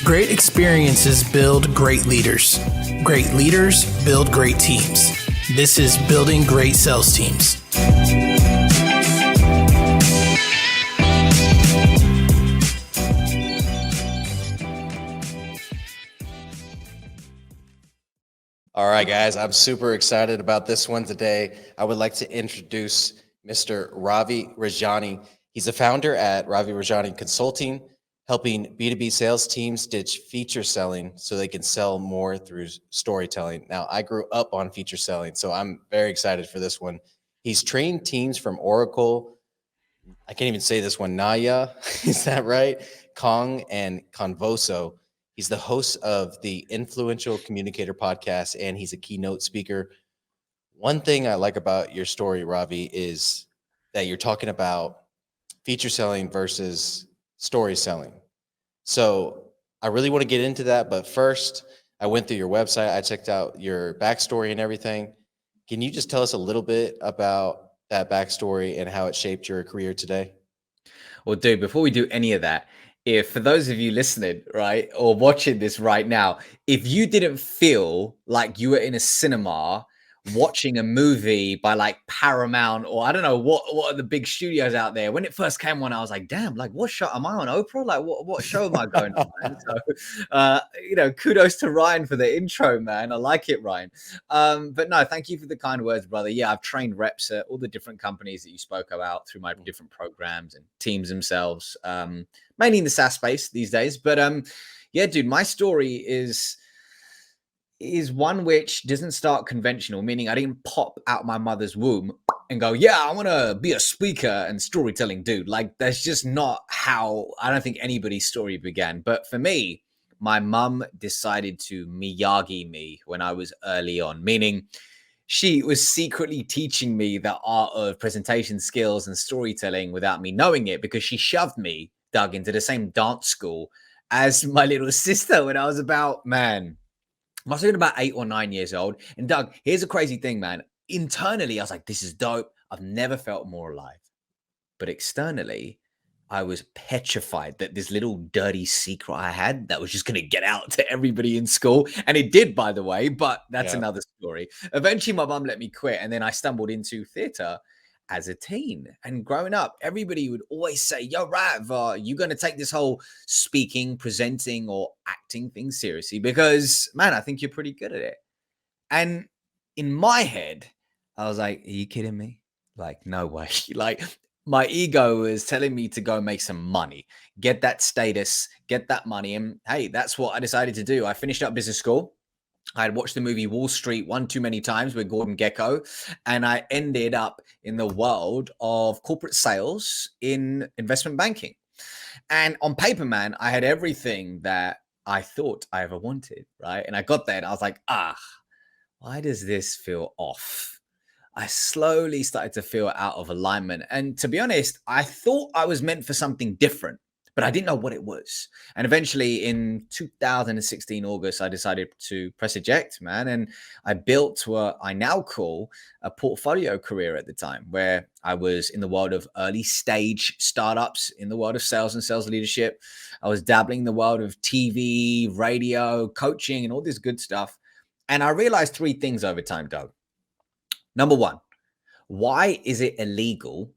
Great experiences build great leaders. Great leaders build great teams. This is Building Great Sales Teams. All right, guys, I'm super excited about this one today. I would like to introduce Mr. Ravi Rajani. He's a founder at Ravi Rajani Consulting, helping B2B sales teams ditch feature selling so they can sell more through storytelling. Now, I grew up on feature selling, so I'm very excited for this one. He's trained teams from Oracle, I can't even say this one, Naya, is that right? Kong and Convoso. He's the host of the influential Communicator podcast, and he's a keynote speaker. One thing I like about your story, Ravi, is that you're talking about feature selling versus story selling. So I really want to get into that, but first, I went through your website. I checked out your backstory and everything. Can you just tell us a little bit about that backstory and how it shaped your career today? Well, dude, before we do any of that, if for those of you listening, right, or watching this right now, if you didn't feel like you were in a cinema watching a movie by like Paramount or I don't know what are the big studios out there. When it first came on, I was like, damn, like what show am I on Oprah? Like what show am I going on? Man? So kudos to Ryan for the intro, man. I like it, Ryan. But no, thank you for the kind words, brother. Yeah, I've trained reps at all the different companies that you spoke about through my different programs and teams themselves, mainly in the SaaS space these days. But yeah, dude, my story is one which doesn't start conventional, meaning I didn't pop out my mother's womb and go, yeah, I want to be a speaker and storytelling dude. Like that's just not how I don't think anybody's story began. But for me, my mum decided to Miyagi me when I was early on, meaning she was secretly teaching me the art of presentation skills and storytelling without me knowing it because she shoved me, Doug, into the same dance school as my little sister when I was about, must have been about 8 or 9 years old. And Doug, here's a crazy thing, man. Internally, I was like, this is dope. I've never felt more alive. But externally, I was petrified that this little dirty secret I had that was just going to get out to everybody in school. And it did, by the way, but that's another story. Eventually, my mum let me quit. And then I stumbled into theater as a teen. And growing up, everybody would always say, yo, Rav, you going to take this whole speaking, presenting, or acting thing seriously? Because, man, I think you're pretty good at it. And in my head, I was like, are you kidding me? Like, no way. Like, my ego was telling me to go make some money, get that status, get that money. And hey, that's what I decided to do. I finished up business school. I had watched the movie Wall Street one too many times with Gordon Gekko, and I ended up in the world of corporate sales in investment banking. And on paper, man, I had everything that I thought I ever wanted, right? And I got there and I was like, why does this feel off? I slowly started to feel out of alignment. And to be honest, I thought I was meant for something different, but I didn't know what it was. And eventually in 2016, August, I decided to press eject, man. And I built what I now call a portfolio career at the time, where I was in the world of early stage startups, in the world of sales and sales leadership. I was dabbling in the world of TV, radio, coaching, and all this good stuff. And I realized 3 things over time, Doug. Number 1, why is it illegal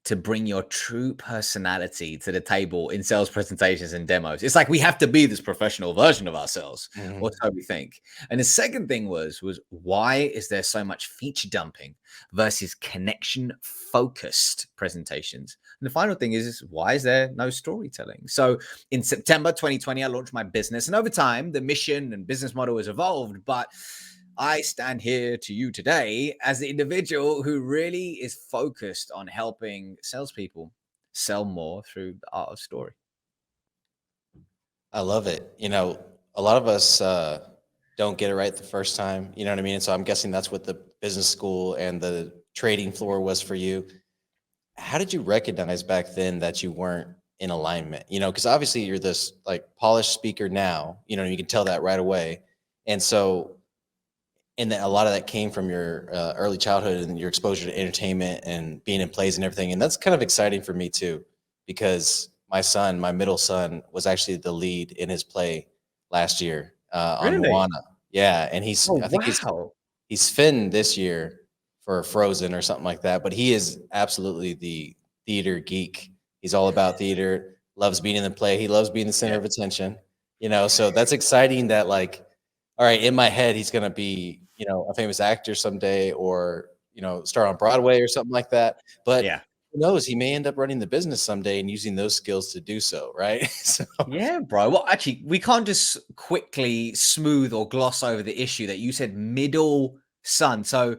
to bring your true personality to the table in sales presentations and demos? It's like we have to be this professional version of ourselves, or so we think. And the second thing was why is there so much feature dumping versus connection-focused presentations? And the final thing is why is there no storytelling? So in September 2020, I launched my business. And over time, the mission and business model has evolved, but I stand here to you today as the individual who really is focused on helping salespeople sell more through the art of story. I love it. You know, a lot of us don't get it right the first time. You know what I mean? And so I'm guessing that's what the business school and the trading floor was for you. How did you recognize back then that you weren't in alignment? You know, because obviously you're this like polished speaker now, you know, you can tell that right away. And so, and then a lot of that came from your early childhood and your exposure to entertainment and being in plays and everything. And that's kind of exciting for me too, because my middle son was actually the lead in his play last year on Really? Moana. Yeah, and Oh, I think wow. he's Finn this year for Frozen or something like that. But he is absolutely the theater geek. He's all about theater. Loves being in the play. He loves being the center Yeah. of attention. You know, so that's exciting. That like, all right, in my head, he's gonna be a famous actor someday, or star on Broadway or something like that. But Yeah. who knows? He may end up running the business someday and using those skills to do so. Right. So. Yeah, bro. Well, actually, we can't just quickly smooth or gloss over the issue that you said middle son. So,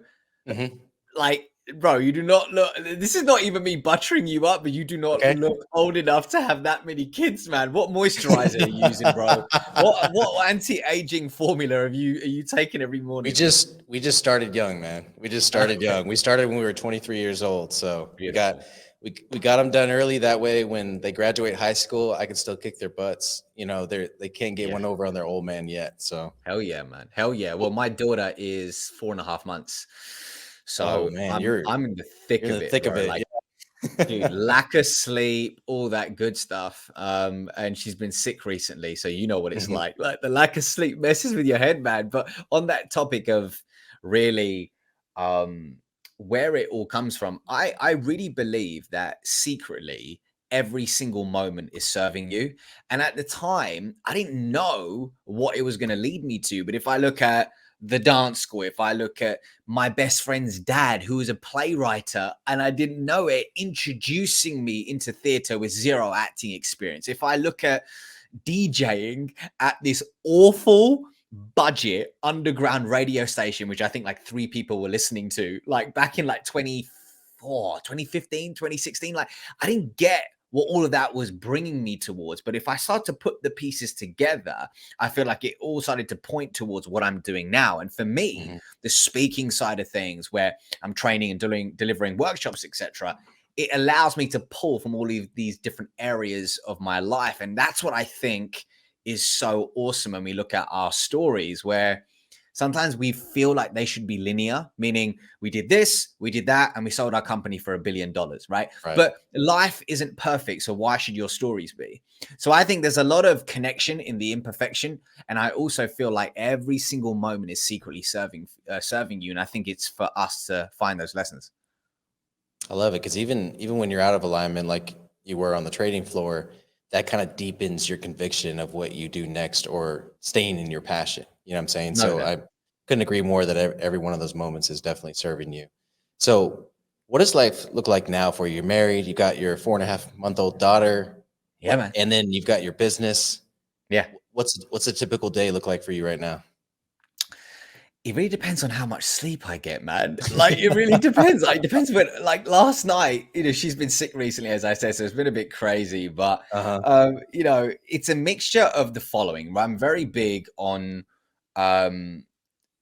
Mhm. like, bro, you do not look. This is not even me buttering you up, but you do not Okay. look old enough to have that many kids, man. What moisturizer are you using, bro? What anti-aging formula are you taking every We morning? just started young, man. We just started Okay, young. We started when we were 23 years old, so beautiful. we got them done early. That way, when they graduate high school, I can still kick their butts. They can't get Yeah. one over on their old man yet. So, Hell yeah, man. Hell yeah. Well, my daughter is 4.5 months. oh So man, I'm in the thick you're in of the it, thick of bro. it. Like, dude, Yeah. lack of sleep, all that good stuff. And she's been sick recently, so you know what it's Mhm. like. Like the lack of sleep messes with your head, man. But on that topic of really um where it all comes from, I really believe that secretly every single moment is serving you. And at the time, I didn't know what it was going to lead me to. But if I look at the dance school, if I look at my best friend's dad, who was a playwright, and I didn't know it, introducing me into theater with zero acting experience. If I look at DJing at this awful budget underground radio station, which I think like 3 people were listening to, like back in like 2015, 2016, like I didn't get what all of that was bringing me towards. But if I start to put the pieces together, I feel like it all started to point towards what I'm doing now. And for me, Mhm. the speaking side of things, where I'm training and delivering workshops, etc., it allows me to pull from all of these different areas of my life. And that's what I think is so awesome when we look at our stories, where sometimes we feel like they should be linear, meaning we did this, we did that, and we sold our company for $1 billion, right? Right. But life isn't perfect. So why should your stories be? So I think there's a lot of connection in the imperfection. And I also feel like every single moment is secretly serving you. And I think it's for us to find those lessons. I love it because even when you're out of alignment, like you were on the trading floor, that kind of deepens your conviction of what you do next, or staying in your passion. You know what I'm saying? No So doubt. I couldn't agree more that every one of those moments is definitely serving you. So what does life look like now for you? You're married, you got your 4.5-month-old daughter, Yeah, man. and then you've got your business. Yeah. What's a typical day look like for you right now? It really depends on how much sleep I get, man. Like, it really depends. Like, it depends when, like, last night, she's been sick recently, as I said, so it's been a bit crazy. But, Uh-huh. it's a mixture of the following. I'm very big on um,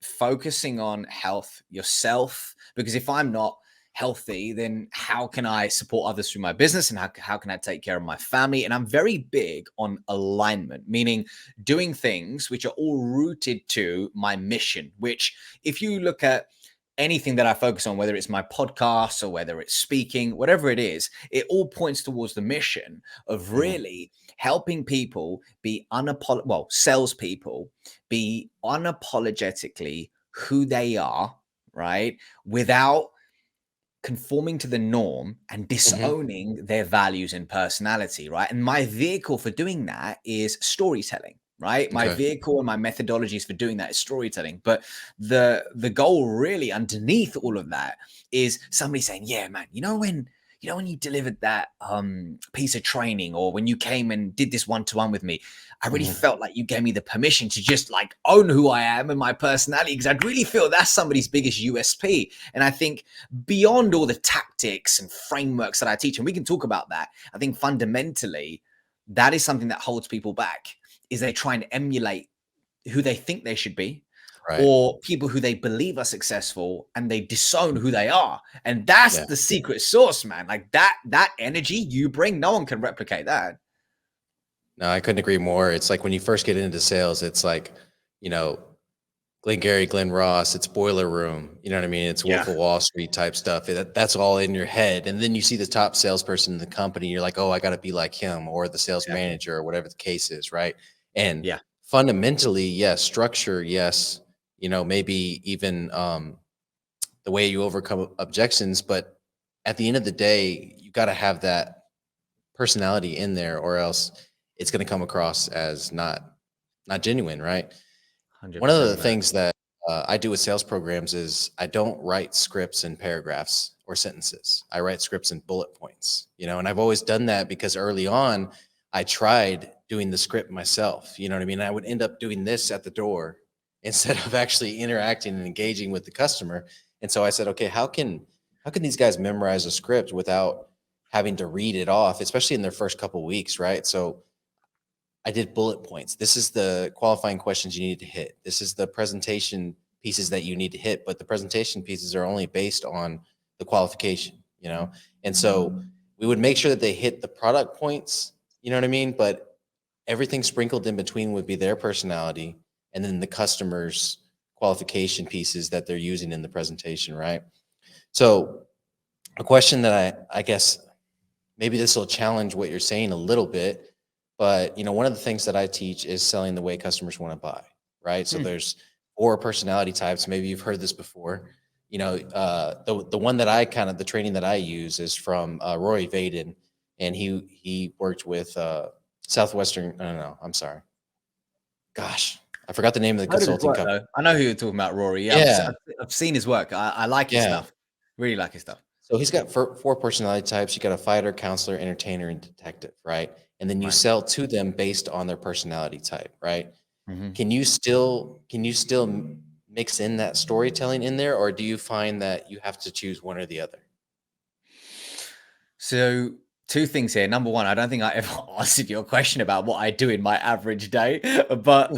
focusing on health yourself, because if I'm not healthy, then how can I support others through my business, and how can I take care of my family? And I'm very big on alignment, meaning doing things which are all rooted to my mission, which if you look at anything that I focus on, whether it's my podcast or whether it's speaking, whatever it is, it all points towards the mission of Mhm. really helping people be salespeople be unapologetically who they are, right? Without conforming to the norm and Mhm. disowning their values and personality, right? And my vehicle for doing that is storytelling, right? My Okay. vehicle and my methodologies for doing that is storytelling. But the goal really underneath all of that is somebody saying, "Yeah, man, when you delivered that piece of training, or when you came and did this one-to-one with me, I really Mhm. felt like you gave me the permission to just like own who I am and my personality, because I'd really feel that's somebody's biggest USP." And I think beyond all the tactics and frameworks that I teach, and we can talk about that, I think fundamentally that is something that holds people back, is they try and emulate who they think they should be, Right. or people who they believe are successful, and they disown who they are. And that's Yeah. the secret sauce, man. Like that energy you bring, no one can replicate that. No, I couldn't agree more. It's like when you first get into sales, it's like, you know, Glenn Gary, Glenn Ross, it's Boiler Room. You know what I mean? It's Yeah. Wolf of Wall Street type stuff. That's all in your head. And then you see the top salesperson in the company. You're like, oh, I got to be like him, or the sales Exactly. manager, or whatever the case is. Right. And Yeah. fundamentally, yes. Structure, yes. Maybe even the way you overcome objections. But at the end of the day, you got to have that personality in there, or else it's going to come across as not genuine, right? One of 100%, the man. things that I do with sales programs is I don't write scripts in paragraphs or sentences. I write scripts in bullet points, and I've always done that because early on I tried doing the script myself. You know what I mean? I would end up doing this at the door instead of actually interacting and engaging with the customer. And so I said, okay, how can these guys memorize a script without having to read it off, especially in their first couple weeks, right? So I did bullet points. This is the qualifying questions you need to hit. This is the presentation pieces that you need to hit, but the presentation pieces are only based on the qualification. And so we would make sure that they hit the product points, you know what I mean? But everything sprinkled in between would be their personality and then the customer's qualification pieces that they're using in the presentation, right? So a question that I guess maybe this will challenge what you're saying a little bit, but one of the things that I teach is selling the way customers want to buy, right? So Hmm. there's 4 personality types. Maybe you've heard this before. The one that the training that I use is from Roy Vaden, and he worked with Southwestern. No, I'm sorry. Gosh, I forgot the name of the How did his consulting work company. though? I know who you're talking about, Rory. Yeah, Yeah, I've seen his work. I like his yeah. stuff. Really like his stuff. So he's got 4 personality types. You got a fighter, counselor, entertainer, and detective, right? And then you Right. sell to them based on their personality type, right? Hmm. Can you still mix in that storytelling in there, or do you find that you have to choose one or the other? So, two things here. Number one, I don't think I ever answered your question about what I do in my average day, but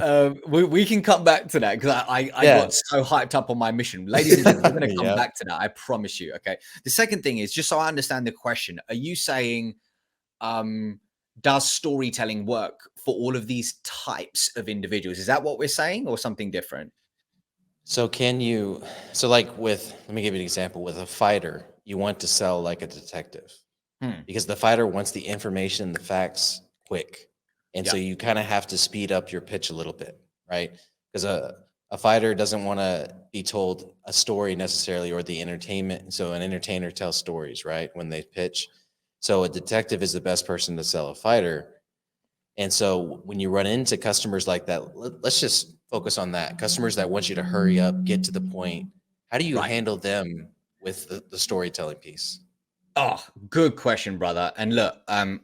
we can come back to that because I Yeah. got so hyped up on my mission. Ladies and gentlemen, we're going to come Yeah. back to that. I promise you. Okay. The second thing is just so I understand the question, are you saying, um, does storytelling work for all of these types of individuals? Is that what we're saying or something different? So like let me give you an example. With a fighter, you want to sell like a detective Hmm. because the fighter wants the information, the facts quick. And so Yeah. you kind of have to speed up your pitch a little bit, right? Because a fighter doesn't want to be told a story necessarily or the entertainment. So an entertainer tells stories, right? When they pitch. So a detective is the best person to sell a fighter. And so when you run into customers like that, let's just focus on that. Customers that want you to hurry up, get to the point. How do you Right. handle them with the storytelling piece? Oh, good question, brother. And look, I'm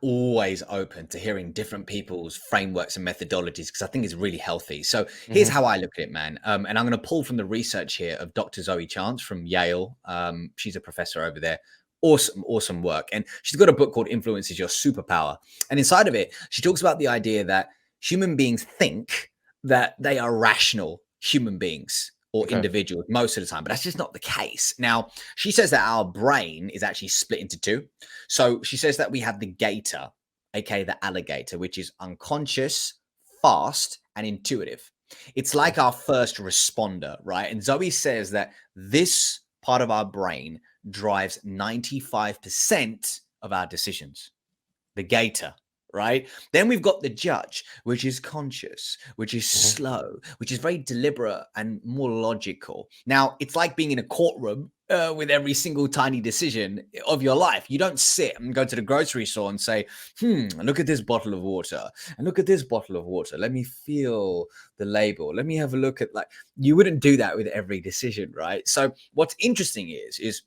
always open to hearing different people's frameworks and methodologies because I think it's really healthy. So here's Hmm. how I look at it, man. And I'm going to pull from the research here of Dr. Zoe Chance from Yale. She's a professor over there. Awesome, awesome work. And she's got a book called Influence is Your Superpower. And inside of it, she talks about the idea that human beings think that they are rational human beings or Okay. individuals most of the time, but that's just not the case. Now, she says that our brain is actually split into two. So she says that we have the gator, aka the alligator, which is unconscious, fast, and intuitive. It's like our first responder, right? And Zoe says that this part of our brain drives 95% of our decisions. The gator, right? Then we've got the judge, which is conscious, which is Hmm. slow, which is very deliberate and more logical. Now, it's like being in a courtroom with every single tiny decision of your life. You don't sit and go to the grocery store and say, look at this bottle of water and look at this bottle of water. Let me feel the label. Let me have a look at, like, you wouldn't do that with every decision, right? So what's interesting is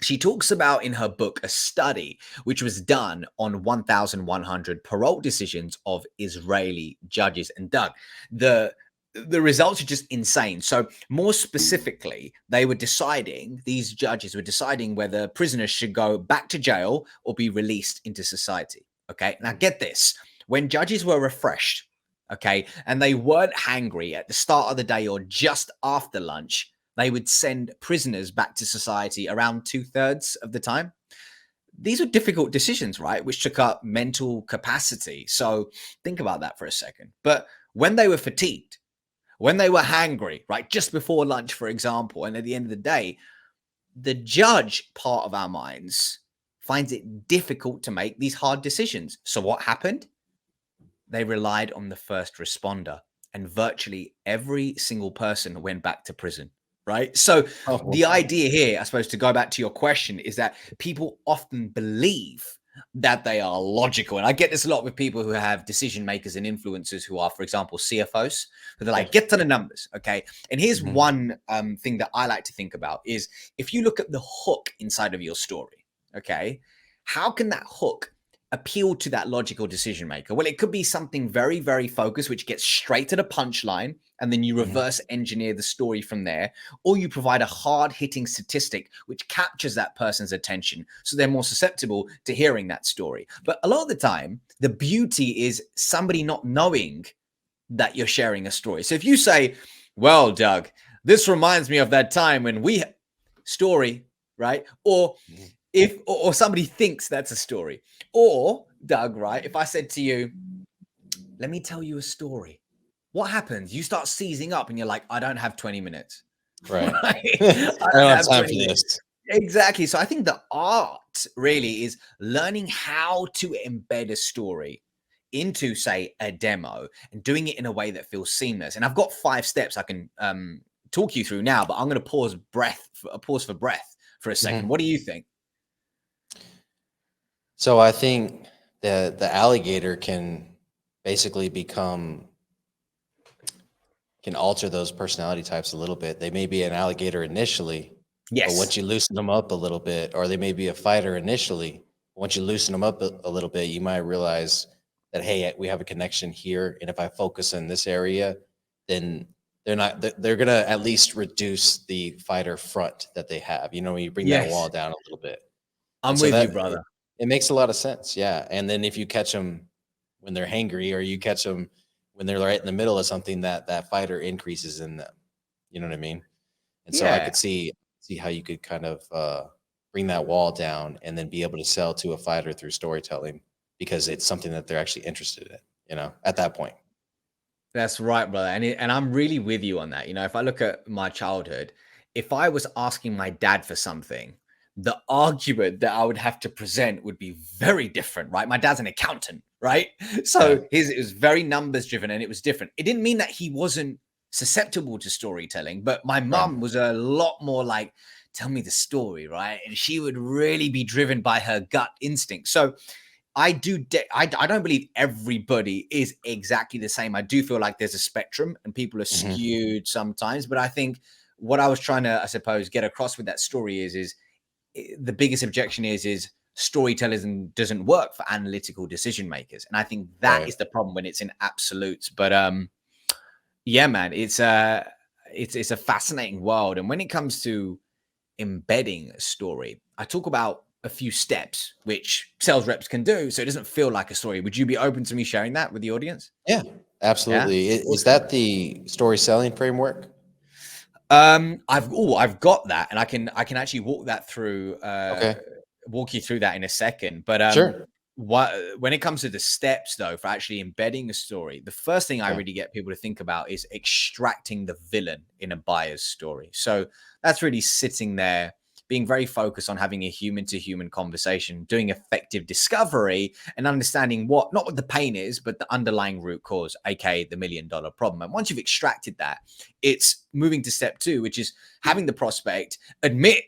she talks about in her book a study which was done on 1,100 parole decisions of Israeli judges. And Doug, the results are just insane. So more specifically, these judges were deciding whether prisoners should go back to jail or be released into society. Okay, now get this. When judges were refreshed, okay, and they weren't hangry at the start of the day or just after lunch, they would send prisoners back to society around 2/3 of the time. These are difficult decisions, right? Which took up mental capacity. So think about that for a second. But when they were fatigued, when they were hangry, right, just before lunch, for example, and at the end of the day, the judge part of our minds finds it difficult to make these hard decisions. So what happened? they relied on the first responder, and virtually every single person went back to prison. Right. So Oh, the idea here, I suppose, to go back to your question, is that people often believe that they are logical. And I get this a lot with people who have decision makers and influencers who are, for example, CFOs, who they're like, get to the numbers. Okay. And here's one thing that I like to think about is if you look at the hook inside of your story, okay, how can that hook appeal to that logical decision maker? Well, it could be something very, very focused, which gets straight to the punchline, and then you reverse engineer the story from there, or you provide a hard hitting statistic which captures that person's attention so they're more susceptible to hearing that story. But a lot of the time, the beauty is somebody not knowing that you're sharing a story. So if you say, well, Doug, this reminds me of that time when we story, right? Or if or somebody thinks that's a story. Or Doug, right? If I said to you, let me tell you a story, what happens? You start seizing up and you're like, I don't have 20 minutes. Right. Right? I don't have time for this. Exactly. So I think the art really is learning how to embed a story into, say, a demo and doing it in a way that feels seamless. And I've got 5 steps I can talk you through now, but I'm going to pause for breath for a second. What do you think? So I think the alligator can basically can alter those personality types a little bit. They may be an alligator initially, but once you loosen them up a little bit, or they may be a fighter initially, once you loosen them up a little bit, you might realize that, hey, we have a connection here. And if I focus in this area, then they're going to at least reduce the fighter front that they have. You know, when you bring that wall down a little bit. I'm with you, brother. It makes a lot of sense. Yeah. And then if you catch them when they're hangry, or you catch them when they're right in the middle of something, that fighter increases in them. You know what I mean? And so I could see how you could kind of bring that wall down and then be able to sell to a fighter through storytelling, because it's something that they're actually interested in, you know, at that point. That's right, brother. And I'm really with you on that. You know, if I look at my childhood, if I was asking my dad for something, the argument that I would have to present would be very different, right? My dad's an accountant, right? So it was very numbers driven, and it was different. It didn't mean that he wasn't susceptible to storytelling, but my mom was a lot more like, tell me the story, right? And she would really be driven by her gut instinct. So I don't believe everybody is exactly the same. I do feel like there's a spectrum and people are skewed sometimes, but I think what I was trying to, I suppose, get across with that story is the biggest objection is storytelling doesn't work for analytical decision makers. And I think that is the problem when it's in absolutes. But yeah, man, it's a fascinating world. And when it comes to embedding a story, I talk about a few steps which sales reps can do so it doesn't feel like a story. Would you be open to me sharing that with the audience? Yeah, absolutely. Yeah? Is that the story selling framework? I've got that, and I can actually walk that through walk you through that in a second. But sure. When it comes to the steps though for actually embedding a story, the first thing I really get people to think about is extracting the villain in a buyer's story. So that's really sitting there, being very focused on having a human-to-human conversation, doing effective discovery, and understanding not what the pain is, but the underlying root cause, aka the $1 million problem. And once you've extracted that, it's moving to step 2, which is having the prospect admit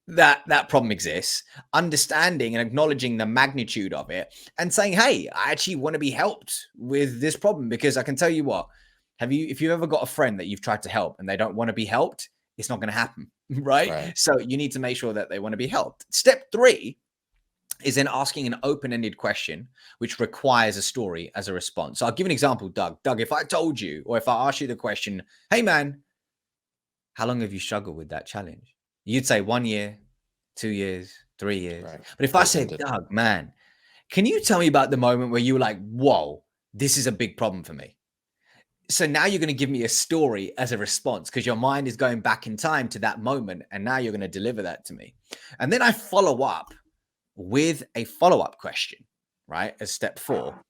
that that problem exists, understanding and acknowledging the magnitude of it, and saying, hey, I actually want to be helped with this problem. Because I can tell you what, if you've ever got a friend that you've tried to help and they don't want to be helped, it's not going to happen. Right? So you need to make sure that they want to be helped. Step 3 is then asking an open-ended question, which requires a story as a response. So I'll give an example, Doug. Doug, if I told you, or if I asked you the question, hey man, how long have you struggled with that challenge? You'd say 1 year, 2 years, 3 years. But if I said, Doug, man, can you tell me about the moment where you were like, whoa, this is a big problem for me? So now you're going to give me a story as a response, because your mind is going back in time to that moment. And now you're going to deliver that to me. And then I follow up with a follow-up question, right? As step 4,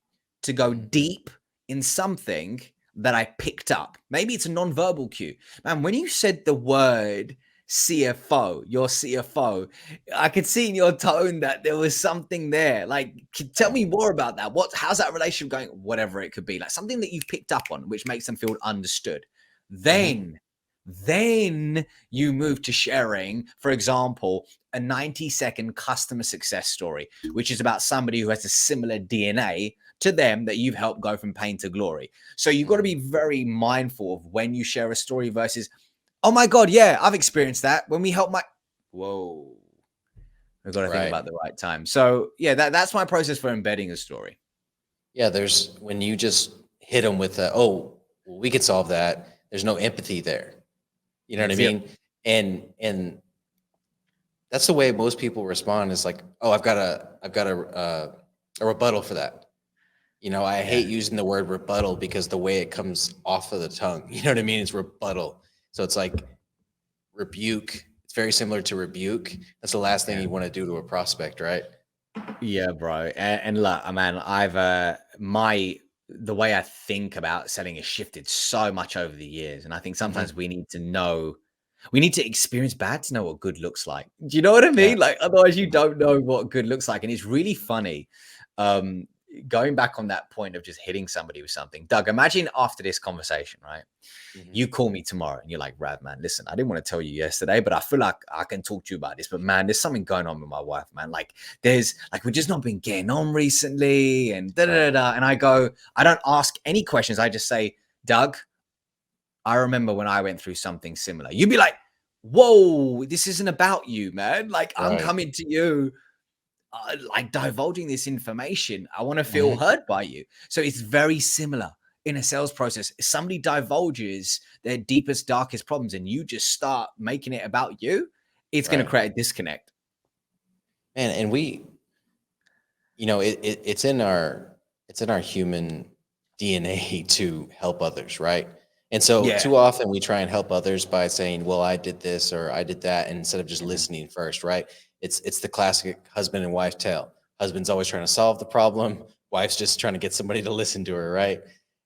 to go deep in something that I picked up. Maybe it's a non-verbal cue. Man, when you said the word CFO, your CFO. I could see in your tone that there was something there. Like, tell me more about that. How's that relationship going? Whatever it could be, like something that you've picked up on, which makes them feel understood. Then you move to sharing, for example, a 90-second customer success story, which is about somebody who has a similar DNA to them that you've helped go from pain to glory. So you've got to be very mindful of when you share a story versus, oh my God, yeah, I've experienced that when we help whoa. We've got to think about the right time. So yeah, that's my process for embedding a story. Yeah, there's when you just hit them with well, we could solve that. There's no empathy there. You know what I mean? And that's the way most people respond is like, oh, I've got a rebuttal for that. You know, I hate using the word rebuttal because the way it comes off of the tongue, you know what I mean? It's rebuttal. So it's like rebuke. It's very similar to rebuke. That's the last thing you want to do to a prospect, right? Yeah, bro. And look, man, the way I think about selling has shifted so much over the years. And I think sometimes we need to experience bad to know what good looks like. Do you know what I mean? Like, otherwise you don't know what good looks like. And it's really funny. Going back on that point of just hitting somebody with something, Doug, imagine after this conversation, right? You call me tomorrow and you're like, Rav, man, listen, I didn't want to tell you yesterday, but I feel like I can talk to you about this. But man, there's something going on with my wife, man. Like we've just not been getting on recently and da-da-da-da. And I go, I don't ask any questions. I just say, Doug, I remember when I went through something similar. You'd be like, whoa, this isn't about you, man. Like I'm coming to you. Like divulging this information, I want to feel heard by you. So it's very similar in a sales process. If somebody divulges their deepest, darkest problems and you just start making it about you, it's going to create a disconnect. And we, you know, it's in our human DNA to help others, right? And so too often we try and help others by saying, well, I did this or I did that, and instead of just listening first, right? It's the classic husband and wife tale. Husband's always trying to solve the problem. Wife's just trying to get somebody to listen to her, right?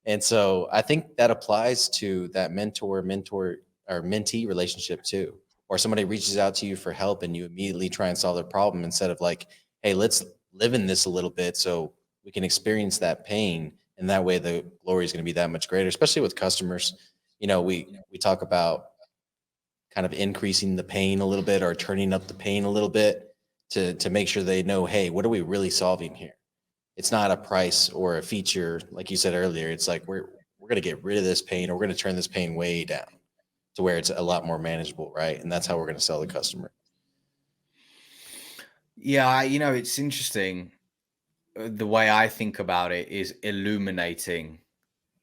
And so I think that applies to that mentor or mentee relationship too. Or somebody reaches out to you for help and you immediately try and solve their problem instead of like, hey, let's live in this a little bit so we can experience that pain. And that way the glory is going to be that much greater, especially with customers. You know, we talk about kind of increasing the pain a little bit or turning up the pain a little bit to make sure they know, hey, what are we really solving here? It's not a price or a feature. Like you said earlier, it's like, we're going to get rid of this pain, or we're going to turn this pain way down to where it's a lot more manageable. Right. And that's how we're going to sell the customer. Yeah. You know, it's interesting. The way I think about it is illuminating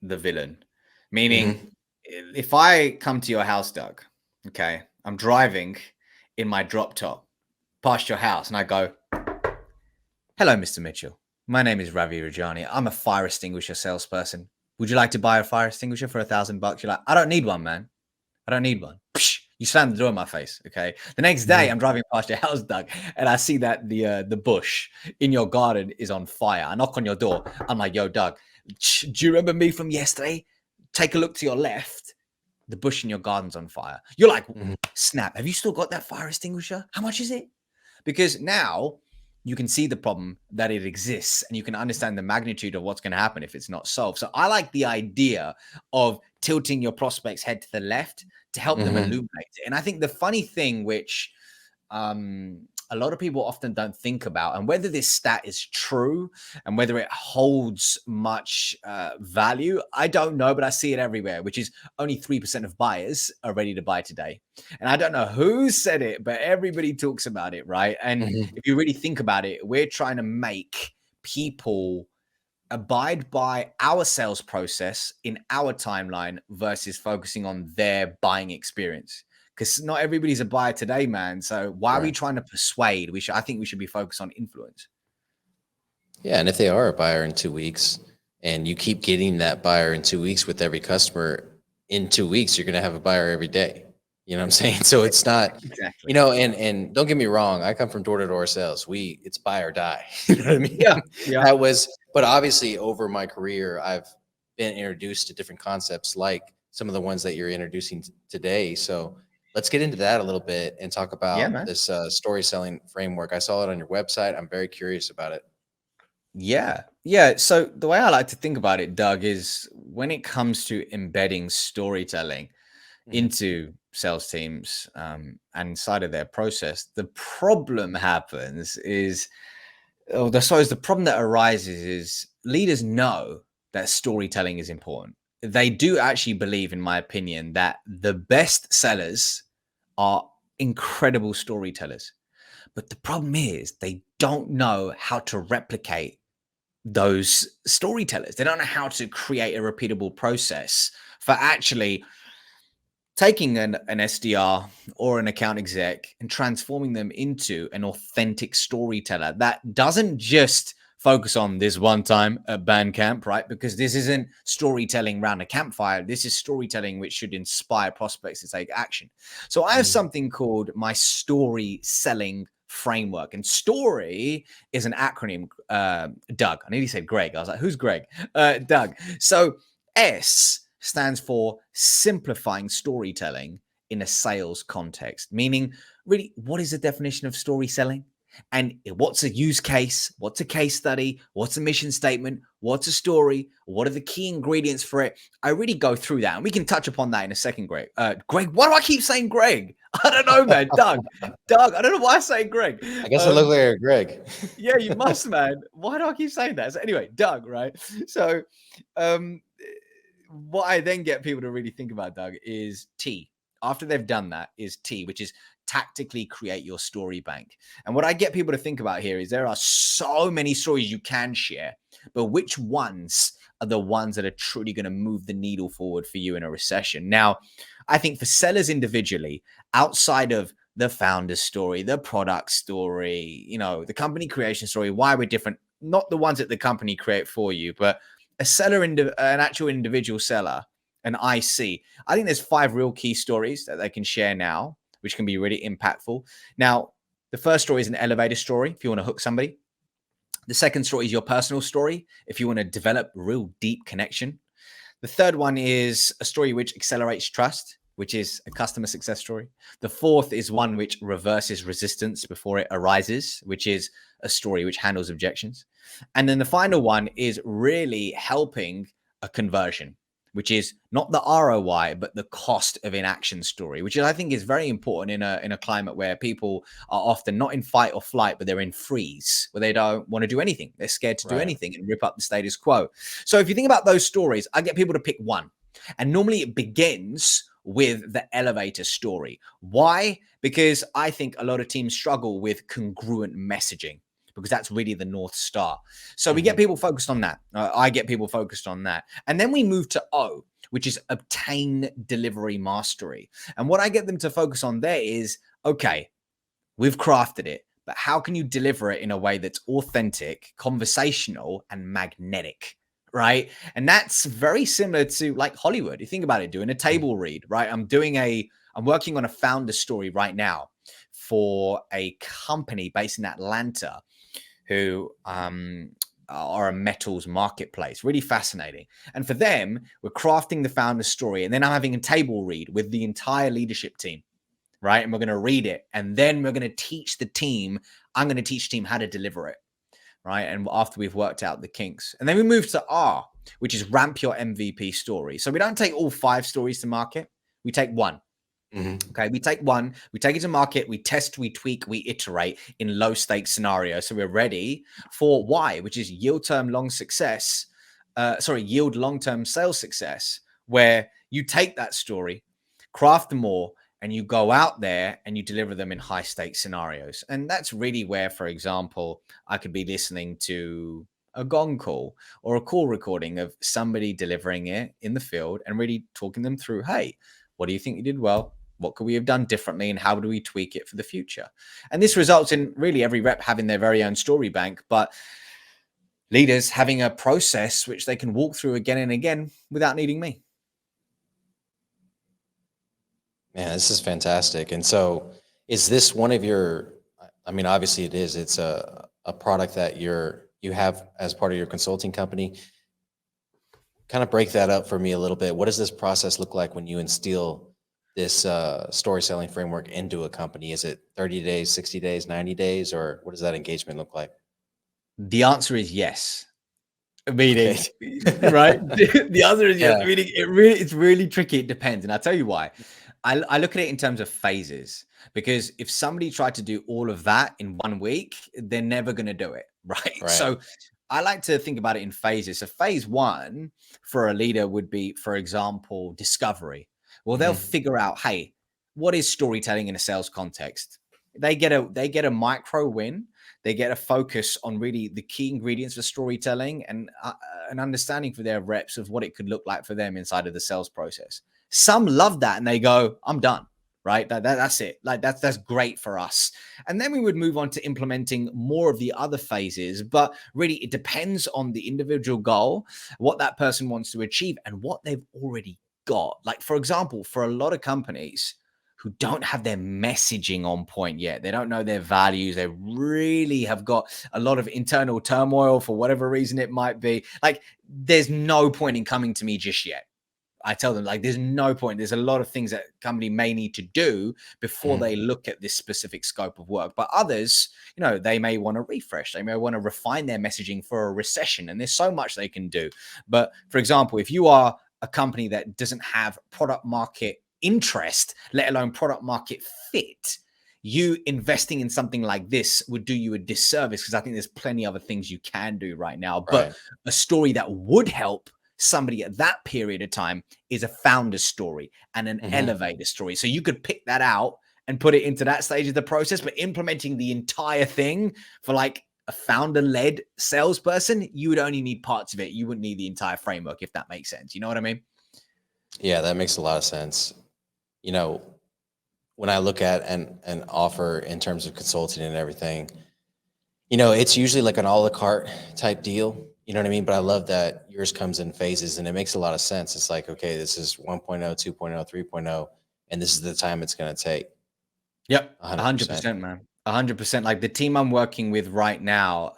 the villain, meaning if I come to your house, Doug, okay, I'm driving in my drop top past your house and I go, hello, Mr. Mitchell. My name is Ravi Rajani. I'm a fire extinguisher salesperson. Would you like to buy a fire extinguisher for $1,000? You're like, I don't need one, man. I don't need one. Psh, you slam the door in my face. Okay. The next day I'm driving past your house, Doug, and I see that the bush in your garden is on fire. I knock on your door. I'm like, yo, Doug, do you remember me from yesterday? Take a look to your left. The bush in your garden's on fire. You're like, snap. Have you still got that fire extinguisher? How much is it? Because now you can see the problem that it exists and you can understand the magnitude of what's going to happen if it's not solved. So I like the idea of tilting your prospect's head to the left to help them illuminate it. And I think the funny thing, which a lot of people often don't think about, and whether this stat is true and whether it holds much value, I don't know, but I see it everywhere, which is only 3% of buyers are ready to buy today. And I don't know who said it, but everybody talks about it, right? And if you really think about it, we're trying to make people abide by our sales process in our timeline versus focusing on their buying experience. Because not everybody's a buyer today, man. So why are we trying to persuade? I think we should be focused on influence. Yeah, and if they are a buyer in 2 weeks and you keep getting that buyer in 2 weeks with every customer, in 2 weeks, you're going to have a buyer every day. You know what I'm saying? So it's not, you know, and don't get me wrong. I come from door-to-door sales. It's buy or die. You know what I mean? Yeah. But obviously over my career, I've been introduced to different concepts like some of the ones that you're introducing today. So Let's get into that a little bit and talk Yeah, about man. this story selling framework. I saw it on your website. I'm very curious about it. Yeah. Yeah. So the way I like to think about it, Doug, is when it comes to embedding storytelling Mhm. into sales teams and inside of their process, the problem happens is, oh, the problem that arises is leaders know that storytelling is important. They do actually believe, in my opinion, that the best sellers are incredible storytellers. But the problem is they don't know how to replicate those storytellers. They don't know how to create a repeatable process for actually taking an SDR or an account exec and transforming them into an authentic storyteller that doesn't just focus on this one time at band camp, right? Because this isn't storytelling around a campfire. This is storytelling which should inspire prospects to take action. So I have Mhm. something called my story selling framework. And story is an acronym. Doug, I nearly said Greg. I was like, who's Greg? Doug. So S stands for simplifying storytelling in a sales context, meaning, really, what is the definition of story selling? And what's a use case? What's a case study? What's a mission statement? What's a story? What are the key ingredients for it? I really go through that, and we can touch upon that in a second, Greg. Greg, why do I keep saying Greg? I don't know, man. Doug, I don't know why I say Greg. I guess it looked like a Greg. Yeah, you must, man. Why do I keep saying that? So anyway, Doug, right? So, um, what I then get people to really think about, Doug, is T. After they've done that, is T, which is tactically create your story bank. And what I get people to think about here is there are so many stories you can share, but which ones are the ones that are truly going to move the needle forward for you in a recession? Now, I think for sellers individually, outside of the founder story, the product story, the company creation story, why we're different, not the ones that the company create for you, but a seller, an actual individual seller, an IC. I think there's 5 real key stories that they can share now, which can be really impactful. Now, the first story is an elevator story if you want to hook somebody. The second story is your personal story if you want to develop real deep connection. The third one is a story which accelerates trust, which is a customer success story. The fourth is one which reverses resistance before it arises, which is a story which handles objections. And then the final one is really helping a conversion, which is not the ROI, but the cost of inaction story, which I think is very important in a climate where people are often not in fight or flight, but they're in freeze, where they don't want to do anything. They're scared to do Right. anything and rip up the status quo. So if you think about those stories, I get people to pick one. And normally it begins with the elevator story. Why? Because I think a lot of teams struggle with congruent messaging, because that's really the North Star. So we get Mhm. people focused on that. I get people focused on that. And then we move to O, which is obtain delivery mastery. And what I get them to focus on there is, okay, we've crafted it, but how can you deliver it in a way that's authentic, conversational, and magnetic? Right. And that's very similar to like Hollywood. You think about it, doing a table read, right? I'm working on a founder story right now for a company based in Atlanta who are a metals marketplace. Really fascinating. And for them, we're crafting the founder story. And then I'm having a table read with the entire leadership team, right? And we're going to read it. And then we're going to teach the team. I'm going to teach the team how to deliver it, right? And after we've worked out the kinks. And then we move to R, which is ramp your MVP story. So we don't take all 5 stories to market. We take one. Mhm. Okay, we take one, we take it to market, we test, we tweak, we iterate in low stakes scenarios. So we're ready for Y, which is yield long-term sales success, where you take that story, craft them more, and you go out there and you deliver them in high stakes scenarios. And that's really where, for example, I could be listening to a gong call or a call recording of somebody delivering it in the field and really talking them through, hey, what do you think you did well? What could we have done differently, and how do we tweak it for the future? And this results in really every rep having their very own story bank, but leaders having a process which they can walk through again and again without needing me. Man, this is fantastic. And so, is this one of your? I mean, obviously, it is. It's a product that you have as part of your consulting company. Kind of break that up for me a little bit. What does this process look like when you instill this story selling framework into a company? Is it 30 days, 60 days, 90 days, or what does that engagement look like? The answer is yes. Okay. Meaning, right? The answer is yes. Yeah. Meaning, it's really tricky. It depends, and I'll tell you why. I look at it in terms of phases, because if somebody tried to do all of that in 1 week, they're never going to do it, right? Right. So I like to think about it in phases. So phase one for a leader would be, for example, discovery. Well, they'll Hmm. figure out, hey, what is storytelling in a sales context? They get a micro win. They get a focus on really the key ingredients for storytelling, and an understanding for their reps of what it could look like for them inside of the sales process. Some love that and they go, I'm done. Right. That's it. Like that's great for us. And then we would move on to implementing more of the other phases. But really, it depends on the individual goal, what that person wants to achieve, and what they've already got. Like, for example, for a lot of companies who don't have their messaging on point yet, they don't know their values, they really have got a lot of internal turmoil for whatever reason it might be. Like, there's no point in coming to me just yet. I tell them, like, there's no point. There's a lot of things that company may need to do before Hmm. they look at this specific scope of work. But others, they may want to refresh. They may want to refine their messaging for a recession. And there's so much they can do. But for example, if you are a company that doesn't have product market interest, let alone product market fit, you investing in something like this would do you a disservice, because I think there's plenty other things you can do right now. But Right. a story that would help somebody at that period of time is a founder story and an Hmm. elevator story. So you could pick that out and put it into that stage of the process, but implementing the entire thing for like a founder led salesperson, you would only need parts of it. You wouldn't need the entire framework, if that makes sense. You know what I mean? Yeah, that makes a lot of sense. You know, when I look at an offer in terms of consulting and everything, it's usually like an a la carte type deal. You know what I mean? But I love that yours comes in phases and it makes a lot of sense. It's like, okay, this is 1.0, 2.0, 3.0, and this is the time it's going to take. Yep, 100%. 100%, man. 100%. Like the team I'm working with right now,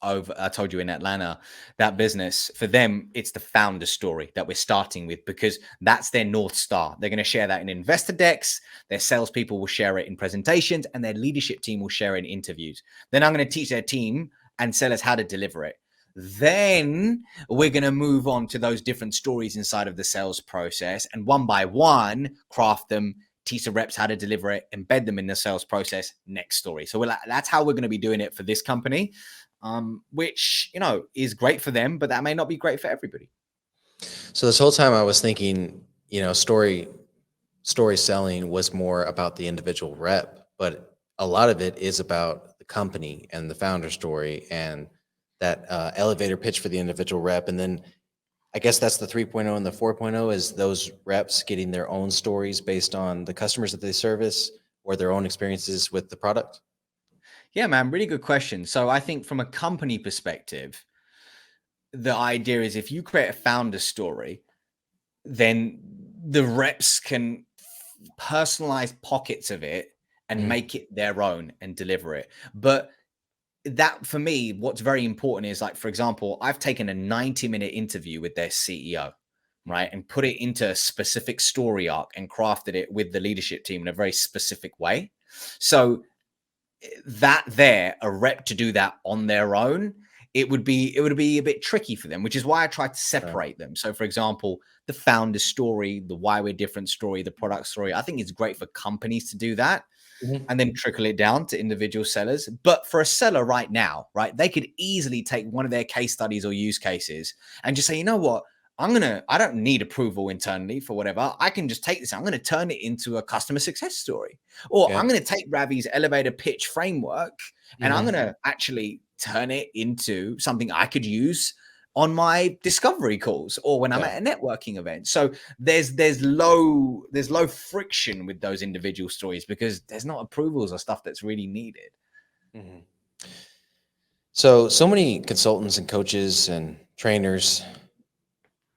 over I told you in Atlanta, that business for them, it's the founder story that we're starting with, because that's their North Star. They're going to share that in investor decks, their salespeople will share it in presentations, and their leadership team will share it in interviews. Then I'm going to teach their team and sellers how to deliver it. Then we're going to move on to those different stories inside of the sales process, and one by one craft them, teach the reps how to deliver it, embed them in the sales process. Next story. So that's how we're going to be doing it for this company, which is great for them, but that may not be great for everybody. So this whole time I was thinking, story selling was more about the individual rep, but a lot of it is about the company and the founder story and that elevator pitch for the individual rep. And then I guess that's the 3.0 and the 4.0 is those reps getting their own stories based on the customers that they service or their own experiences with the product. Yeah, man, really good question. So I think from a company perspective, the idea is if you create a founder story, then the reps can personalize pockets of it and Mhm. make it their own and deliver it. But that, for me, what's very important is, like, for example, I've taken a 90-minute interview with their CEO, right, and put it into a specific story arc and crafted it with the leadership team in a very specific way. So that there, a rep to do that on their own, it would be a bit tricky for them, which is why I try to Right. separate them. So for example, the founder story, the why we're different story, the product story, I think it's great for companies to do that Mhm. and then trickle it down to individual sellers. But for a seller right now, right, they could easily take one of their case studies or use cases and just say, you know what? I don't need approval internally for whatever. I can just take this. I'm going to turn it into a customer success story. Or Yeah. I'm going to take Ravi's elevator pitch framework and I'm Mhm. going to actually turn it into something I could use on my discovery calls or when I'm Yeah. at a networking event. So there's low friction with those individual stories because there's not approvals or stuff that's really needed. Mhm. So many consultants and coaches and trainers,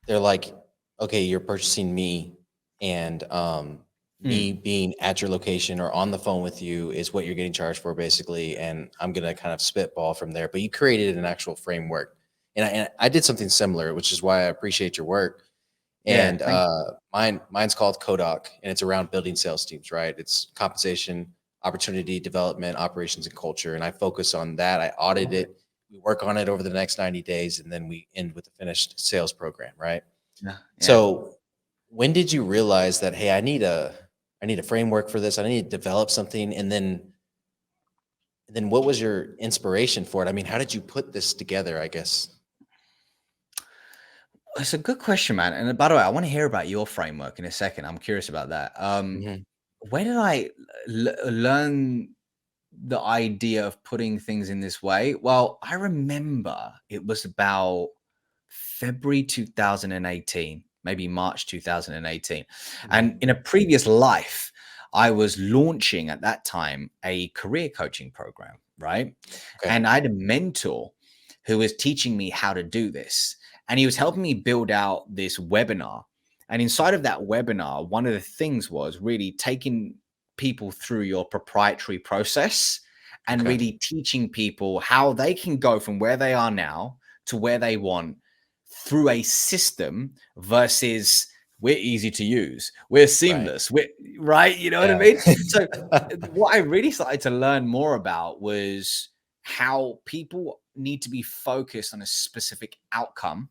they're like, okay, you're purchasing me, and me Mm. being at your location or on the phone with you is what you're getting charged for, basically. And I'm gonna kind of spitball from there. But you created an actual framework, and I did something similar, which is why I appreciate your work. Yeah, And thank mine's called Kodak, and it's around building sales teams, right? It's compensation, opportunity, development, operations, and culture. And I focus on that. I audit it. We work on it over the next 90 days, and then we end with a finished sales program, right? yeah, yeah. So when did you realize that, hey, I need a framework for this. I need to develop something. And then what was your inspiration for it? I mean, how did you put this together, I guess? It's a good question, man. And by the way, I want to hear about your framework in a second. I'm curious about that. Mhm. Where did I learn the idea of putting things in this way? Well, I remember it was about February 2018, maybe March 2018. And Mhm. in a previous life, I was launching at that time a career coaching program, right? Okay. And I had a mentor who was teaching me how to do this. And he was helping me build out this webinar. And inside of that webinar, one of the things was really taking people through your proprietary process and Okay. really teaching people how they can go from where they are now to where they want through a system versus we're easy to use, we're Right. seamless, we're right. You know what I Yeah. mean? So, what I really started to learn more about was how people need to be focused on a specific outcome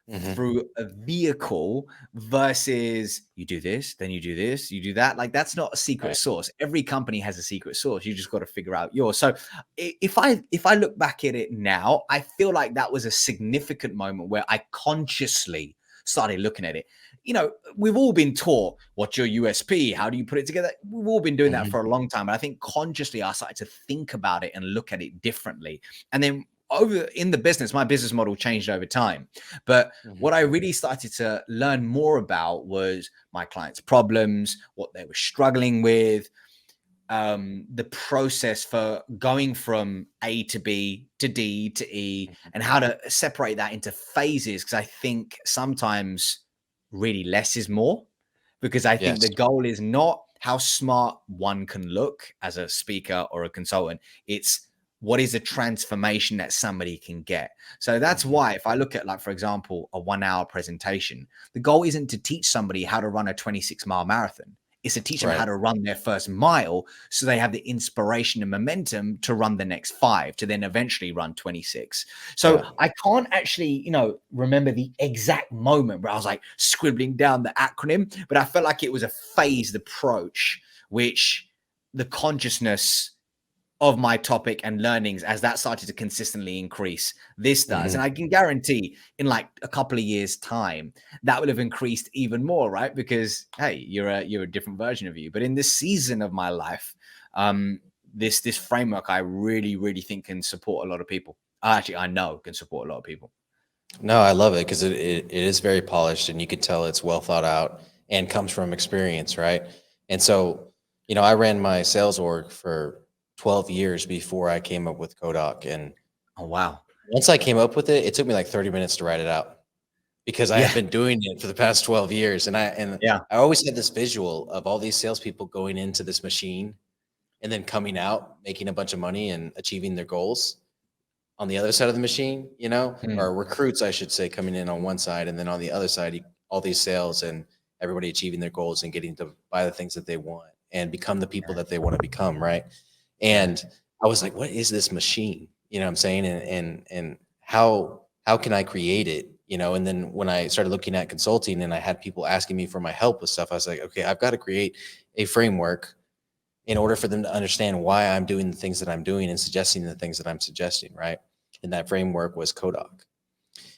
Mhm. through a vehicle versus you do this, then you do this, you do that. Like that's not a secret Right. sauce. Every company has a secret sauce. You just got to figure out yours. So if I look back at it now, I feel like that was a significant moment where I consciously started looking at it. You know, we've all been taught what's your USP, how do you put it together? We've all been doing that Mhm. for a long time. And I think consciously I started to think about it and look at it differently. And then over in the business, my business model changed over time. But Mhm. what I really started to learn more about was my clients' problems, what they were struggling with, the process for going from A to B to D to E, Mhm. and how to separate that into phases. Because I think sometimes really less is more, because I think Yes. the goal is not how smart one can look as a speaker or a consultant. It's what is the transformation that somebody can get. So that's Mhm. why if I look at, like, for example, a 1 hour presentation, the goal isn't to teach somebody how to run a 26-mile marathon. It's to teach them Right. how to run their first mile so they have the inspiration and momentum to run the next 5 to then eventually run 26. So Yeah. I can't actually, remember the exact moment where I was like scribbling down the acronym, but I felt like it was a phased approach, which the consciousness of my topic and learnings as that started to consistently increase, this does. And Mhm. I can guarantee in like a couple of years' time, that will have increased even more, right? Because hey, you're a different version of you. But in this season of my life, this framework I really, really think can support a lot of people. Actually, I know can support a lot of people. No, I love it because it is very polished, and you could tell it's well thought out and comes from experience, right? And so, I ran my sales org for 12 years before I came up with Kodak. And Oh wow. once I came up with it, it took me like 30 minutes to write it out because I had Yeah. been doing it for the past 12 years. And Yeah. I always had this visual of all these salespeople going into this machine and then coming out, making a bunch of money and achieving their goals on the other side of the machine, Mm, or recruits, I should say, coming in on one side, and then on the other side, all these sales and everybody achieving their goals and getting to buy the things that they want and become the people that they want to become, right? yeah. And I was like, what is this machine? You know what I'm saying? And how can I create it? And then when I started looking at consulting and I had people asking me for my help with stuff, I was like, okay, I've got to create a framework in order for them to understand why I'm doing the things that I'm doing and suggesting the things that I'm suggesting, right? And that framework was Kodak.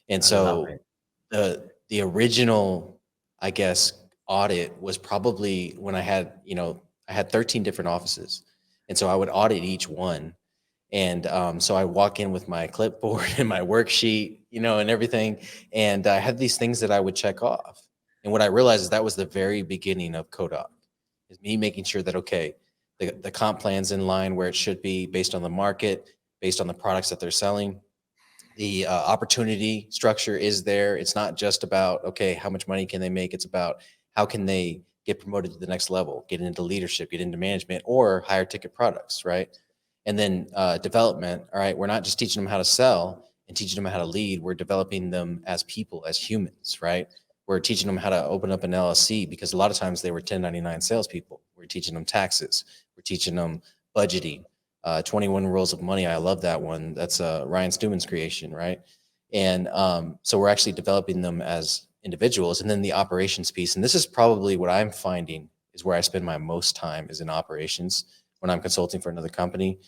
And I love so it. the original, I guess, audit was probably when I had 13 different offices. And so I would audit each one. And so I walk in with my clipboard and my worksheet, and everything. And I had these things that I would check off. And what I realized is that was the very beginning of Kodak, is me making sure that, okay, the comp plan's in line where it should be based on the market, based on the products that they're selling. The opportunity structure is there. It's not just about, okay, how much money can they make? It's about how can they get promoted to the next level, get into leadership, get into management, or higher ticket products, right? And then development. All right, we're not just teaching them how to sell and teaching them how to lead. We're developing them as people, as humans, right? We're teaching them how to open up an LLC because a lot of times they were 1099 salespeople. We're teaching them taxes. We're teaching them budgeting. 21 Rules of Money. I love that one. That's Ryan Stewman's creation, right? And so we're actually developing them as individuals. And then the operations piece. And this is probably what I'm finding is where I spend my most time is in operations when I'm consulting for another company,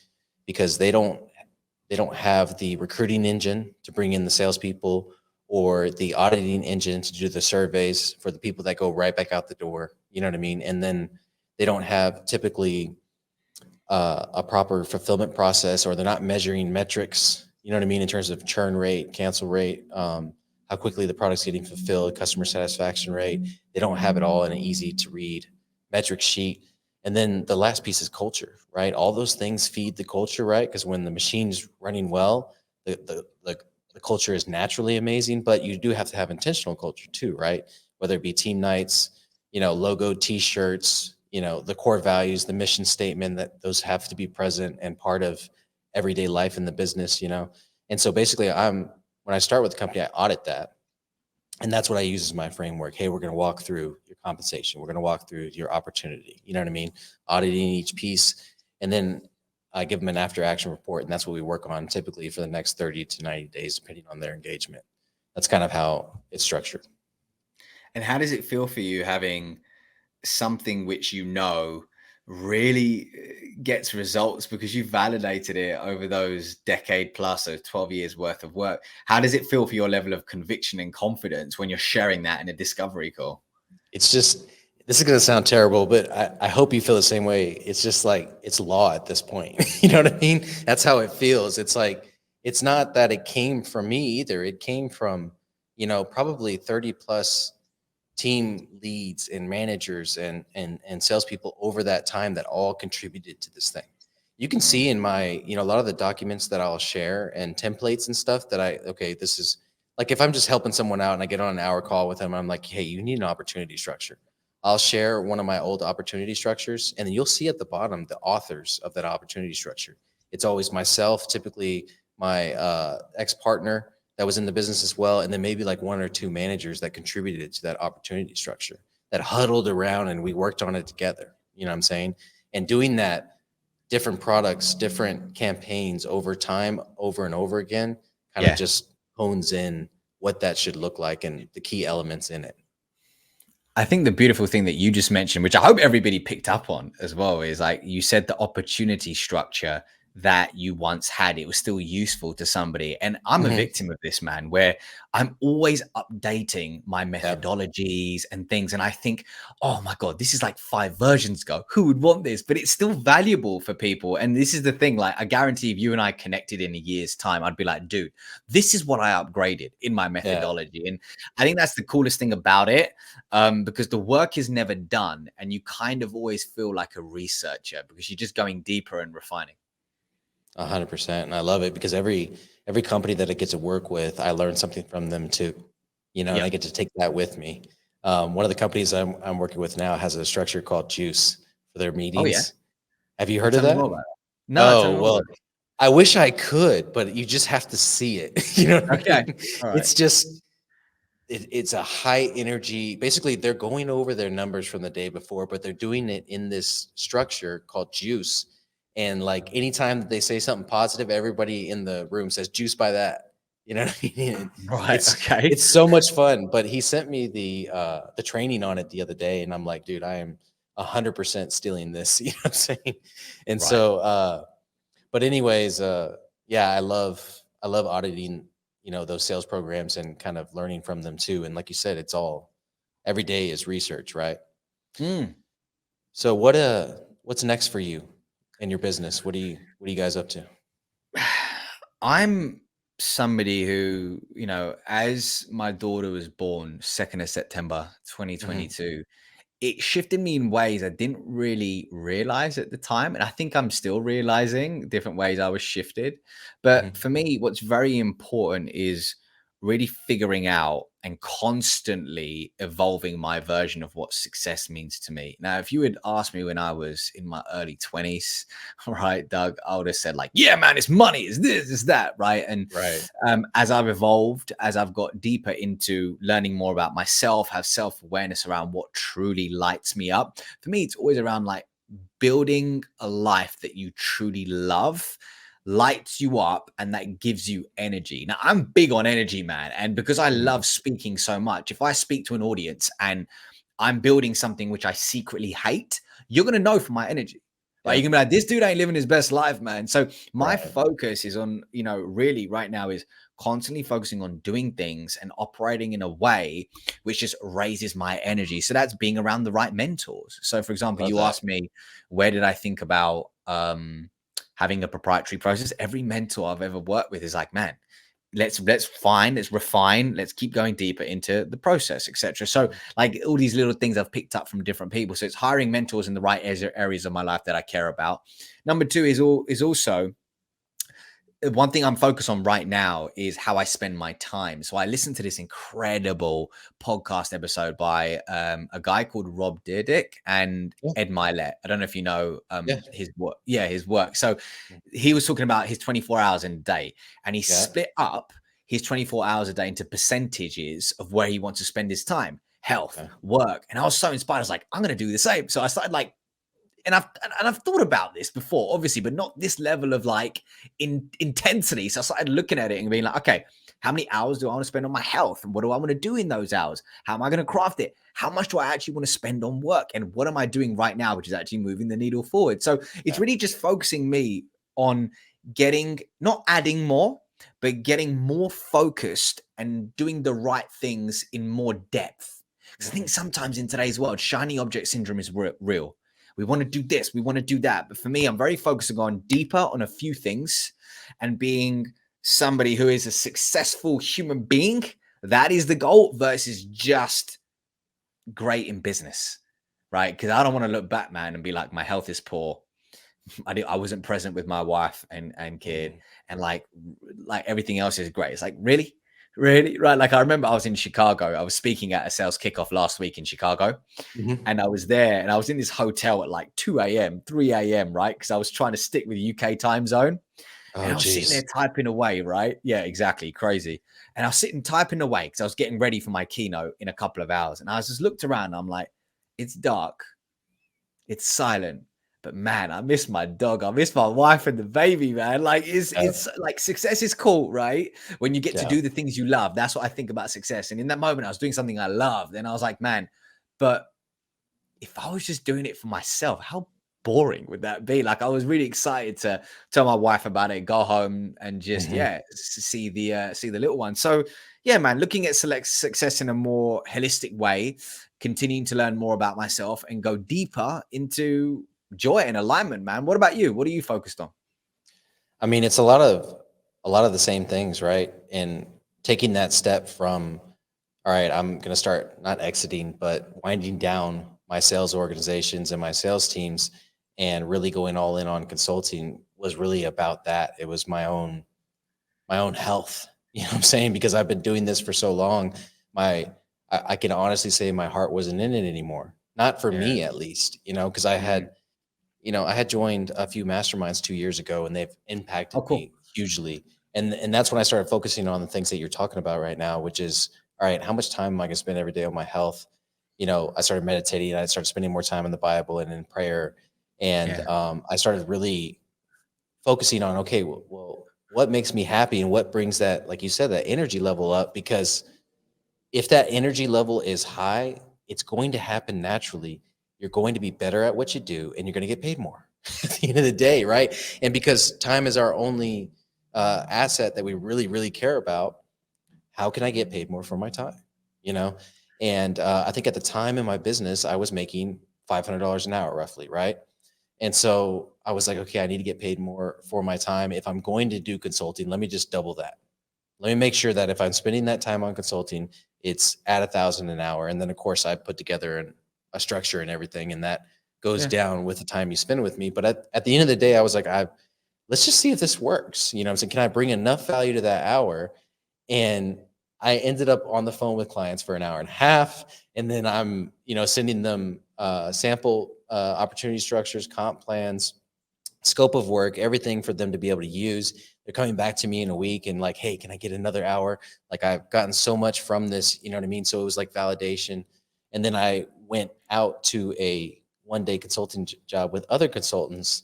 because they don't have the recruiting engine to bring in the salespeople or the auditing engine to do the surveys for the people that go right back out the door. You know what I mean? And then they don't have typically a proper fulfillment process, or they're not measuring metrics, you know what I mean, in terms of churn rate, cancel rate, how quickly the product's getting fulfilled, customer satisfaction rate. They don't have it all in an easy to read metric sheet. And then the last piece is culture, right? All those things feed the culture, right? Because when the machine's running well, the culture is naturally amazing, but you do have to have intentional culture too, right? Whether it be team nights, logo T-shirts, the core values, the mission statement, that those have to be present and part of everyday life in the business, And so basically when I start with the company, I audit that. And that's what I use as my framework. Hey, we're going to walk through your compensation. We're going to walk through your opportunity. You know what I mean? Auditing each piece. And then I give them an after action report. And that's what we work on typically for the next 30 to 90 days, depending on their engagement. That's kind of how it's structured. And how does it feel for you having something which really gets results because you validated it over those decade plus or 12 years worth of work? How does it feel for your level of conviction and confidence when you're sharing that in a discovery call? It's just, this is going to sound terrible, but I hope you feel the same way. It's just like, it's law at this point. You know what I mean? That's how it feels. It's like, it's not that it came from me either. It came from, probably 30 plus team leads and managers and salespeople over that time that all contributed to this thing. You can see in my, a lot of the documents that I'll share and templates and stuff that this is like, if I'm just helping someone out and I get on an hour call with them, I'm like, hey, you need an opportunity structure. I'll share one of my old opportunity structures, and then you'll see at the bottom the authors of that opportunity structure. It's always myself, typically my ex-partner that was in the business as well, and then maybe like one or two managers that contributed to that opportunity structure, that huddled around and we worked on it together. You know what I'm saying? And doing that, different products, different campaigns over time, over and over again, kind of just hones in what that should look like and the key elements in it. I think the beautiful thing that you just mentioned, which I hope everybody picked up on as well, is like you said, the opportunity structure that you once had, it was still useful to somebody. And I'm a victim of this, man, where I'm always updating my methodologies and things. And I think, oh my God, this is like 5 versions ago. Who would want this? But it's still valuable for people. And this is the thing, like, I guarantee if you and I connected in a year's time, I'd be like, dude, this is what I upgraded in my methodology. And I think that's the coolest thing about it, because the work is never done. And you kind of always feel like a researcher because you're just going deeper and refining. 100%. And I love it because every company that I get to work with, I learn something from them too, and I get to take that with me. One of the companies I'm working with now has a structure called Juice for their meetings. Oh, yeah. Have you heard of that? No. Well, I wish I could, but you just have to see it. You know what I mean? Right. It's just, it's a high energy. Basically, they're going over their numbers from the day before, but they're doing it in this structure called Juice. And like anytime that they say something positive, everybody in the room says juice by that. You know what I mean? Right. It's so much fun. But he sent me the training on it the other day, and I'm like, dude, I am 100% stealing this. You know what I'm saying? And so, but anyways, I love auditing, those sales programs and kind of learning from them too. And like you said, it's all every day is research, right? So what's next for you in your business? What are you guys up to? I'm somebody who, as my daughter was born 2nd of September 2022, it shifted me in ways I didn't really realize at the time. And I think I'm still realizing different ways I was shifted. But for me, what's very important is really figuring out and constantly evolving my version of what success means to me. Now, if you had asked me when I was in my early 20s, right, Doug, I would have said like, yeah, man, it's money, it's this, it's that, right? And Right. as I've evolved, as I've got deeper into learning more about myself, have self-awareness around what truly lights me up. For me, it's always around like building a life that you truly love, lights you up, and that gives you energy. Now, I'm big on energy, man. And because I Mhm. love speaking so much, if I speak to an audience and I'm building something which I secretly hate, you're going to know from my energy. Like, Yeah. you're going to be like, this dude ain't living his best life, man. So my Right. focus is on, really right now is constantly focusing on doing things and operating in a way which just raises my energy. So that's being around the right mentors. So for example, Love you that. asked me, where did I think about having a proprietary process? Every mentor I've ever worked with is like, man, let's refine, let's keep going deeper into the process, etc. So like all these little things I've picked up from different people. So it's hiring mentors in the right areas of my life that I care about. Number two is also one thing I'm focused on right now is how I spend my time. So I listened to this incredible podcast episode by a guy called Rob Dyrdek and Yeah. Ed Milet. I don't know if you know Yeah. his work. Yeah, his work. So he was talking about his 24 hours in a day, and he Yeah. split up his 24 hours a day into percentages of where he wants to spend his time, health, Okay. work. And I was so inspired. I was like, I'm going to do the same. So I started like, and I've thought about this before, obviously, but not this level of like intensity. So I started looking at it and being like, okay, how many hours do I want to spend on my health? And what do I want to do in those hours? How am I going to craft it? How much do I actually want to spend on work? And what am I doing right now, which is actually moving the needle forward? So it's Yeah. really just focusing me on getting, not adding more, but getting more focused and doing the right things in more depth. Because I think sometimes in today's world, shiny object syndrome is real. We want to do this, we want to do that. But for me, I'm very focusing on deeper on a few things and being somebody who is a successful human being. That is the goal versus just great in business, right? Because I don't want to look back, man, and be like, my health is poor. I wasn't present with my wife and kid, Mhm. and like everything else is great. It's like, really, right? Like I remember I was in Chicago. I was speaking at a sales kickoff last week in Chicago, Mhm. and I was there, and I was in this hotel at like 2 a.m., 3 a.m., right? Because I was trying to stick with UK time zone. And Oh, I was sitting there geez. typing away, right? Yeah, exactly. Crazy. And I was sitting typing away because I was getting ready for my keynote in a couple of hours. And I was just looked around and I'm like, it's dark, it's silent. But man, I miss my dog. I miss my wife and the baby, man. Like Yeah. it's like success is cool, right? When you get to Yeah. do the things you love. That's what I think about success. And in that moment, I was doing something I loved. And I was like, man, but if I was just doing it for myself, how boring would that be? Like I was really excited to tell my wife about it, go home and just Mhm. see the little one. So yeah, man, looking at select success in a more holistic way, continuing to learn more about myself and go deeper into joy and alignment, man. What about you? What are you focused on? I mean, it's a lot of the same things, right? And taking that step from, all right, I'm going to start not exiting, but winding down my sales organizations and my sales teams and really going all in on consulting was really about that. It was my own health. You know what I'm saying? Because I've been doing this for so long, my I can honestly say my heart wasn't in it anymore. Not for Yeah. me at least, because I had joined a few masterminds 2 years ago and they've Oh, impacted cool. me hugely. And that's when I started focusing on the things that you're talking about right now, which is all right, how much time am I gonna spend every day on my health? I started meditating, I started spending more time in the Bible and in prayer. And Yeah. I started really focusing on, okay, well, what makes me happy and what brings that, like you said, that energy level up? Because if that energy level is high, it's going to happen naturally. You're going to be better at what you do and you're going to get paid more at the end of the day, right? And because time is our only asset that we really, really care about, how can I get paid more for my time? You know? And I think at the time in my business, I was making $500 an hour roughly, right? And so I was like, okay, I need to get paid more for my time. If I'm going to do consulting, let me just double that. Let me make sure that if I'm spending that time on consulting, it's at 1,000 an hour. And then of course I put together a structure and everything, and that goes Yeah. down with the time you spend with me. But at the end of the day, I was like, let's just see if this works. You know what I'm saying? Can I bring enough value to that hour? And I ended up on the phone with clients for an hour and a half, and then I'm, sending them sample opportunity structures, comp plans, scope of work, everything for them to be able to use. They're coming back to me in a week and like, hey, can I get another hour? Like, I've gotten so much from this, you know what I mean? So it was like validation. And then I went out to a 1-day consulting job with other consultants,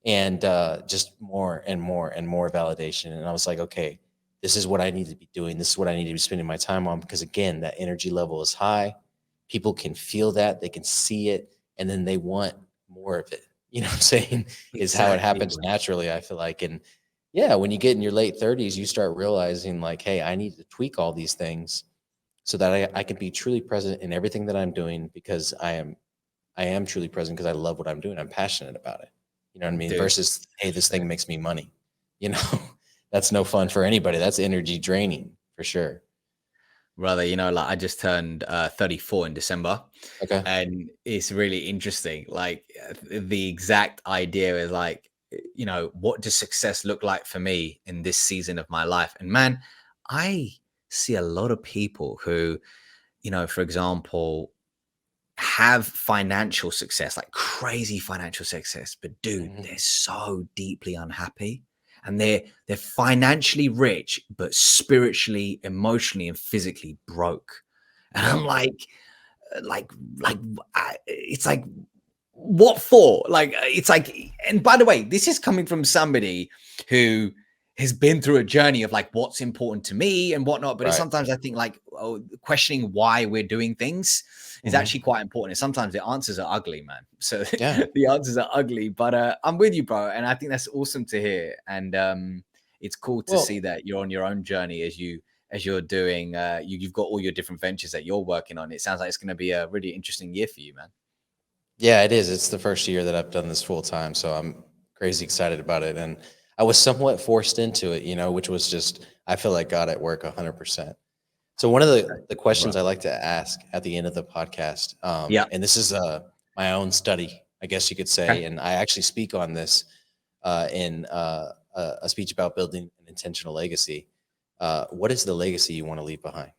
and just more and more and more validation. And I was like, okay, this is what I need to be doing. This is what I need to be spending my time on, because again, that energy level is high. People can feel that, they can see it, and then they want more of it. You know what I'm saying? Is how it happens naturally, I feel like. And yeah, when you get in your late 30s, you start realizing like, hey, I need to tweak all these things so that I can be truly present in everything that I'm doing, because I am truly present because I love what I'm doing. I'm passionate about it. You know what I mean? Dude. Versus, hey, this thing makes me money. That's no fun for anybody. That's energy draining for sure. Brother, like I just turned 34 in December. Okay. And it's really interesting. Like the exact idea is like, what does success look like for me in this season of my life? And man, I see a lot of people who, for example, have financial success, like crazy financial success, but dude, they're so deeply unhappy. And they're financially rich, but spiritually, emotionally, and physically broke. And I'm like, it's like, what for? Like, it's like, and by the way, this is coming from somebody who has been through a journey of like, what's important to me and whatnot. But sometimes I think like, questioning why we're doing things is actually quite important. And sometimes the answers are ugly, man. So the answers are ugly, but I'm with you, bro. And I think that's awesome to hear. And it's cool to see that you're on your own journey as you're doing, you've got all your different ventures that you're working on. It sounds like it's going to be a really interesting year for you, man. Yeah, it is. It's the first year that I've done this full time. So I'm crazy excited about it. And I was somewhat forced into it, which was just, I feel like God at work 100%. So one of the questions I like to ask at the end of the podcast, and this is my own study, I guess you could say, and I actually speak on this in a speech about building an intentional legacy. What is the legacy you want to leave behind?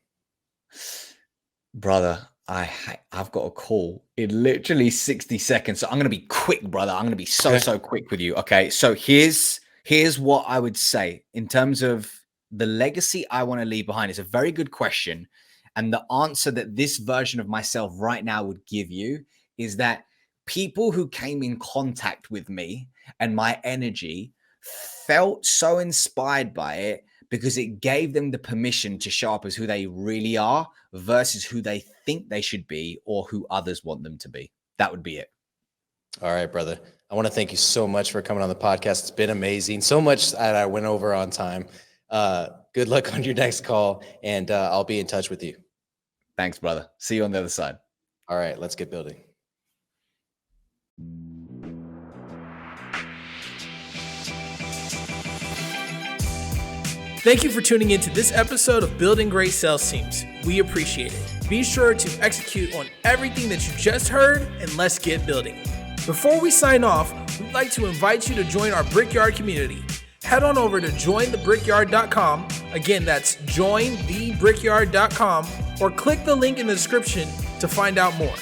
Brother, I've got a call in literally 60 seconds. So I'm going to be quick, brother. I'm going to be so quick with you. Okay. So here's what I would say in terms of the legacy I want to leave behind. It's a very good question. And the answer that this version of myself right now would give you is that people who came in contact with me and my energy felt so inspired by it because it gave them the permission to show up as who they really are versus who they think they should be or who others want them to be. That would be it. All right, brother. I want to thank you so much for coming on the podcast. It's been amazing. So much that I went over on time. Good luck on your next call, and I'll be in touch with you. Thanks, brother. See you on the other side. All right, let's get building. Thank you for tuning into this episode of Building Great Sales Teams. We appreciate it. Be sure to execute on everything that you just heard, and let's get building. Before we sign off, we'd like to invite you to join our Brickyard community. Head on over to jointhebrickyard.com. Again, that's jointhebrickyard.com, or click the link in the description to find out more.